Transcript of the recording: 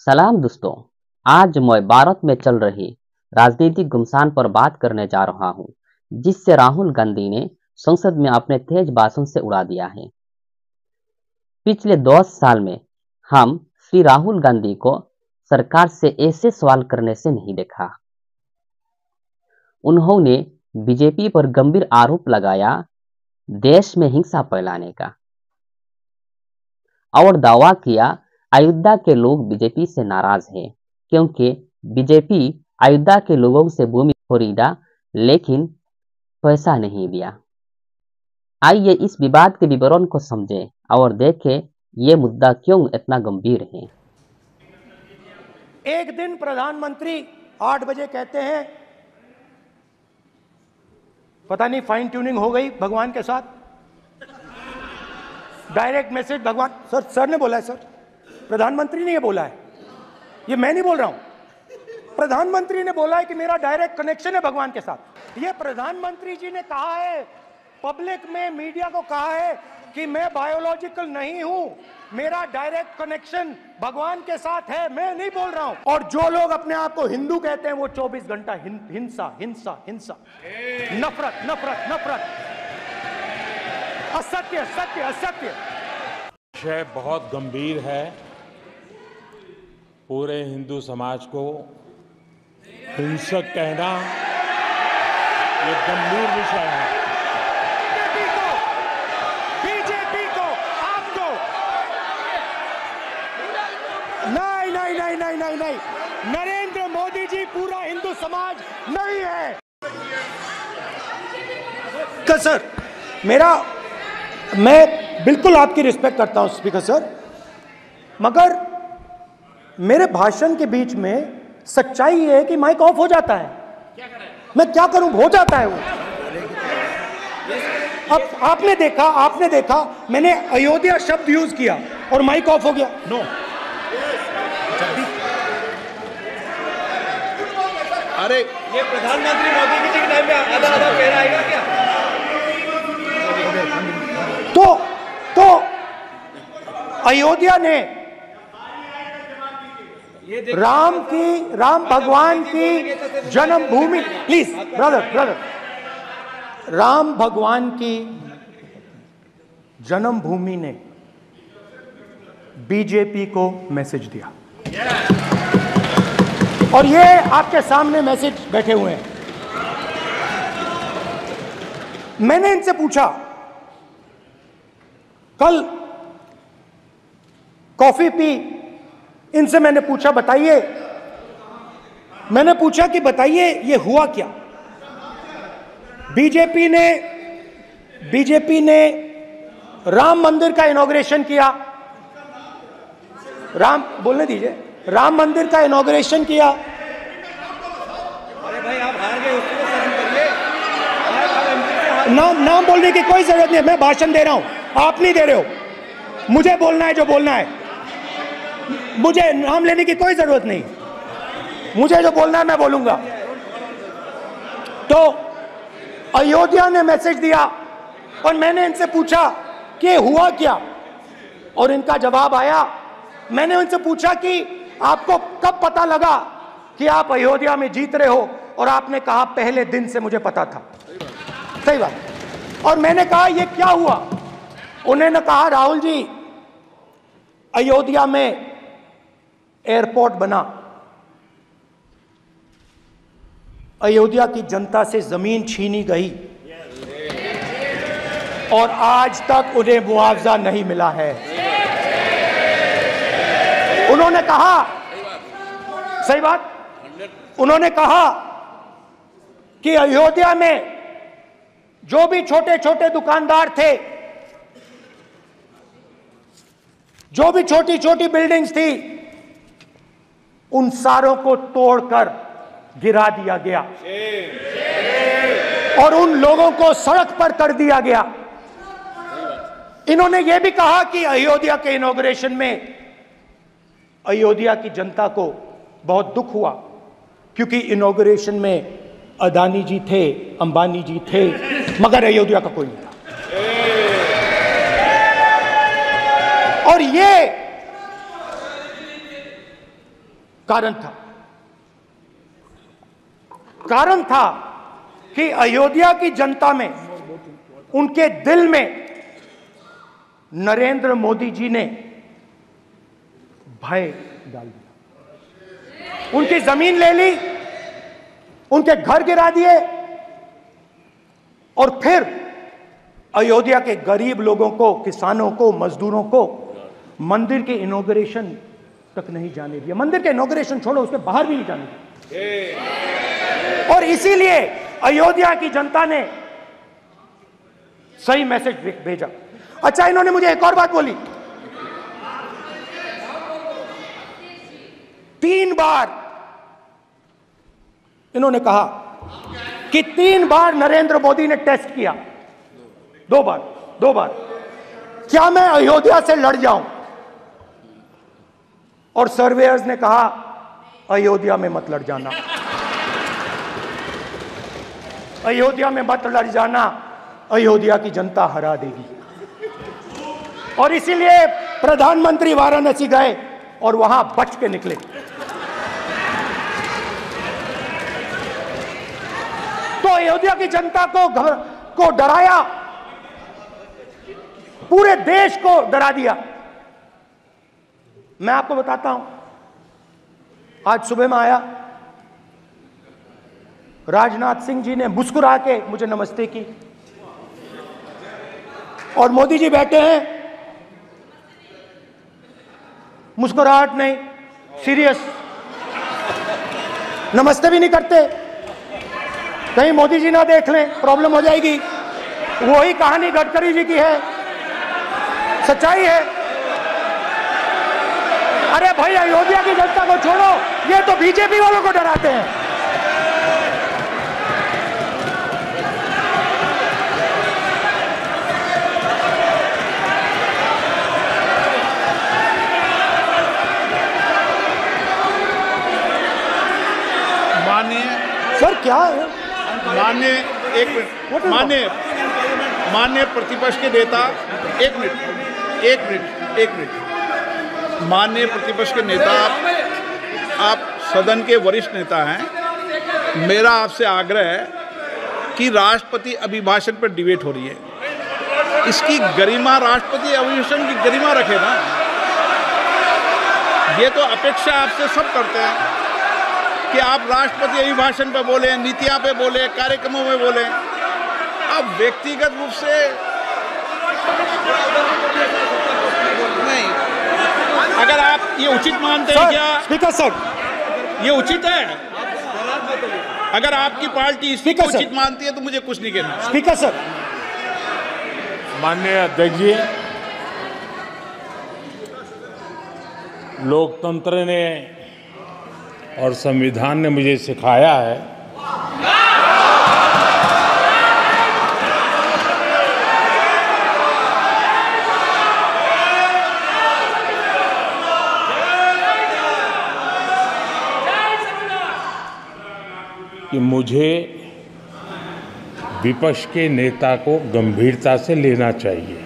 सलाम दोस्तों। आज मैं भारत में चल रही राजनीतिक घमासान पर बात करने जा रहा हूं, जिससे राहुल गांधी ने संसद में अपने तेज भाषण से उड़ा दिया है। पिछले 10 साल में हम श्री राहुल गांधी को सरकार से ऐसे सवाल करने से नहीं देखा। उन्होंने बीजेपी पर गंभीर आरोप लगाया देश में हिंसा फैलाने का और दावा किया अयोध्या के लोग बीजेपी से नाराज हैं क्योंकि बीजेपी अयोध्या के लोगों से भूमि खरीदा लेकिन पैसा नहीं दिया। आइए इस विवाद के विवरण को समझें और देखें ये मुद्दा क्यों इतना गंभीर है। एक दिन प्रधानमंत्री 8 बजे कहते हैं, पता नहीं फाइन ट्यूनिंग हो गई भगवान के साथ, डायरेक्ट मैसेज भगवान सर ने बोला है, सर प्रधानमंत्री ने ये बोला है, ये मैं नहीं बोल रहा हूं, प्रधानमंत्री ने बोला है कि मेरा डायरेक्ट कनेक्शन है भगवान के साथ। ये प्रधानमंत्री जी ने कहा है, पब्लिक में मीडिया को कहा है कि मैं बायोलॉजिकल नहीं हूं, मेरा डायरेक्ट कनेक्शन भगवान के साथ है, मैं नहीं बोल रहा हूं। और जो लोग अपने आप को हिंदू कहते हैं वो 24 घंटा हिंसा हिंसा हिंसा, नफरत नफरत नफरत, असत्य सत्य असत्य। विषय बहुत गंभीर है। पूरे हिंदू समाज को हिंसक कहना ये गंभीर विषय है। बीजेपी को आपको नहीं नहीं नहीं नहीं नहीं नहीं, नरेंद्र मोदी जी पूरा हिंदू समाज नहीं है। सर मैं बिल्कुल आपकी रिस्पेक्ट करता हूं स्पीकर सर, मगर मेरे भाषण के बीच में सच्चाई है कि माइक ऑफ हो जाता है। मैं क्या करूं, हो जाता है वो। अब आपने देखा मैंने अयोध्या शब्द यूज किया और माइक ऑफ हो गया। नो अरे ये प्रधानमंत्री मोदी जी के टाइम में आधा आधा कह आएगा क्या? तो अयोध्या ने राम भगवान की जन्मभूमि, प्लीज ब्रदर, राम भगवान की जन्मभूमि ने बीजेपी को मैसेज दिया और ये आपके सामने मैसेज बैठे हुए हैं। मैंने इनसे पूछा, कल कॉफी पी, इनसे मैंने पूछा कि बताइए ये हुआ क्या। बीजेपी ने राम मंदिर का इनॉग्रेशन किया, बोलने दीजिए, राम मंदिर का इनॉग्रेशन किया। अरे भाई आप हार गए, उसको सहन करिए। नाम बोलने की कोई जरूरत नहीं है, मैं भाषण दे रहा हूं, आप नहीं दे रहे हो। मुझे बोलना है जो बोलना है, मुझे नाम लेने की कोई जरूरत नहीं, मुझे जो बोलना है मैं बोलूंगा। तो अयोध्या ने मैसेज दिया और मैंने इनसे पूछा कि हुआ क्या, और इनका जवाब आया। मैंने उनसे पूछा कि आपको कब पता लगा कि आप अयोध्या में जीत रहे हो, और आपने कहा पहले दिन से मुझे पता था। सही बात। और मैंने कहा ये क्या हुआ, उन्होंने कहा राहुल जी अयोध्या में एयरपोर्ट बना, अयोध्या की जनता से जमीन छीनी गई और आज तक उन्हें मुआवजा नहीं मिला है। उन्होंने कहा, सही बात, उन्होंने कहा कि अयोध्या में जो भी छोटे छोटे दुकानदार थे, जो भी छोटी छोटी बिल्डिंग्स थी, उन सारों को तोड़कर गिरा दिया गया और उन लोगों को सड़क पर कर दिया गया। इन्होंने यह भी कहा कि अयोध्या के इनॉग्रेशन में अयोध्या की जनता को बहुत दुख हुआ क्योंकि इनॉग्रेशन में अदानी जी थे, अंबानी जी थे, मगर अयोध्या का कोई नहीं था। और कारण था कि अयोध्या की जनता में, उनके दिल में नरेंद्र मोदी जी ने भय डाल दिया। उनकी जमीन ले ली, उनके घर गिरा दिए और फिर अयोध्या के गरीब लोगों को, किसानों को, मजदूरों को मंदिर के इनॉग्रेशन तक नहीं जाने दिया। मंदिर के इनॉग्रेशन छोड़ो, उसके बाहर भी नहीं जाने दिया। और इसीलिए अयोध्या की जनता ने सही मैसेज भेजा। अच्छा, इन्होंने मुझे एक और बात बोली, 3 बार इन्होंने कहा कि 3 बार नरेंद्र मोदी ने टेस्ट किया, 2 बार क्या मैं अयोध्या से लड़ जाऊं? और सर्वेयर्स ने कहा अयोध्या में मत लड़ जाना, अयोध्या में मत लड़ जाना, अयोध्या की जनता हरा देगी। और इसीलिए प्रधानमंत्री वाराणसी गए और वहां बच के निकले। तो अयोध्या की जनता को डराया, पूरे देश को डरा दिया। मैं आपको बताता हूं, आज सुबह में आया, राजनाथ सिंह जी ने मुस्कुरा के मुझे नमस्ते की और मोदी जी बैठे हैं, मुस्कुराहट नहीं, सीरियस, नमस्ते भी नहीं करते, कहीं मोदी जी ना देख लें, प्रॉब्लम हो जाएगी। वही कहानी गडकरी जी की है, सच्चाई है। अरे भाई, अयोध्या की जनता को छोड़ो, ये तो बीजेपी वालों को डराते हैं। सर क्या है? माननीय प्रतिपक्ष के नेता, एक मिनट, माननीय प्रतिपक्ष के नेता, आप सदन के वरिष्ठ नेता हैं। मेरा आपसे आग्रह है कि राष्ट्रपति अभिभाषण पर डिबेट हो रही है, इसकी गरिमा, राष्ट्रपति अभिभाषण की गरिमा रखे ना। ये तो अपेक्षा आपसे सब करते हैं कि आप राष्ट्रपति अभिभाषण पे बोले, नीतियां पे बोले, कार्यक्रमों में बोले। अब व्यक्तिगत रूप से नहीं, अगर आप ये उचित मानते हैं क्या स्पीकर सर, ये उचित है? अगर आपकी पार्टी इसको उचित मानती है तो मुझे कुछ नहीं कहना। स्पीकर सर, माननीय अध्यक्ष जी, लोकतंत्र ने और संविधान ने मुझे सिखाया है कि मुझे विपक्ष के नेता को गंभीरता से लेना चाहिए।